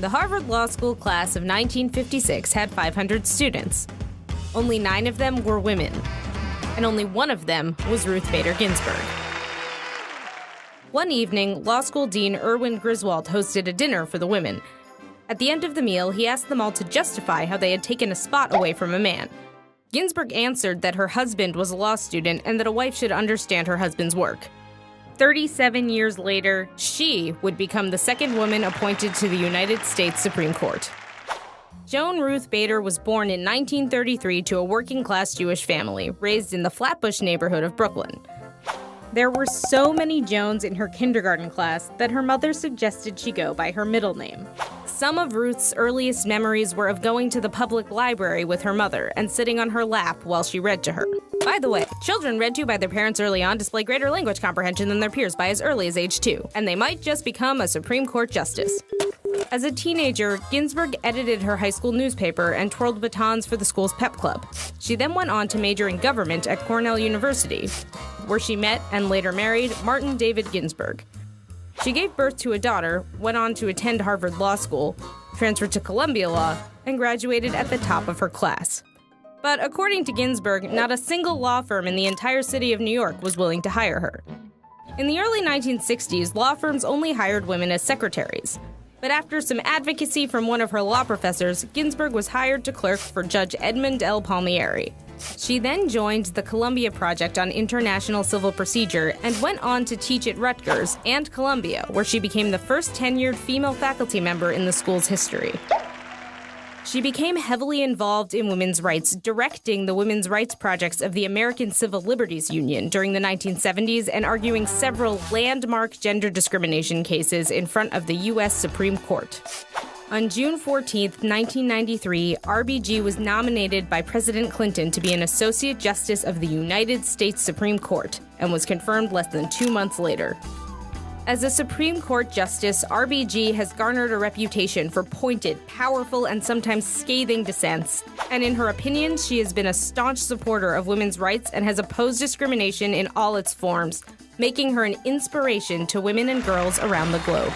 The Harvard Law School class of 1956 had 500 students. Only 9 of them were women, and only one of them was Ruth Bader Ginsburg. One evening, law school dean Erwin Griswold hosted a dinner for the women. At the end of the meal, he asked them all to justify how they had taken a spot away from a man. Ginsburg answered that her husband was a law student and that a wife should understand her husband's work. 37 years later, she would become the second woman appointed to the United States Supreme Court. Joan Ruth Bader was born in 1933 to a working-class Jewish family, raised in the Flatbush neighborhood of Brooklyn. There were so many Joans in her kindergarten class that her mother suggested she go by her middle name. Some of Ruth's earliest memories were of going to the public library with her mother and sitting on her lap while she read to her. By the way, children read to by their parents early on display greater language comprehension than their peers by as early as age 2, and they might just become a Supreme Court justice. As a teenager, Ginsburg edited her high school newspaper and twirled batons for the school's pep club. She then went on to major in government at Cornell University, where she met and later married Martin David Ginsburg. She gave birth to a daughter, went on to attend Harvard Law School, transferred to Columbia Law, and graduated at the top of her class. But according to Ginsburg, not a single law firm in the entire city of New York was willing to hire her. In the early 1960s, law firms only hired women as secretaries. But after some advocacy from one of her law professors, Ginsburg was hired to clerk for Judge Edmund L. Palmieri. She then joined the Columbia Project on International Civil Procedure and went on to teach at Rutgers and Columbia, where she became the first tenured female faculty member in the school's history. She became heavily involved in women's rights, directing the women's rights projects of the American Civil Liberties Union during the 1970s and arguing several landmark gender discrimination cases in front of the U.S. Supreme Court. On June 14, 1993, RBG was nominated by President Clinton to be an Associate Justice of the United States Supreme Court and was confirmed less than 2 months later. As a Supreme Court justice, RBG has garnered a reputation for pointed, powerful, and sometimes scathing dissents. And in her opinion, she has been a staunch supporter of women's rights and has opposed discrimination in all its forms, making her an inspiration to women and girls around the globe.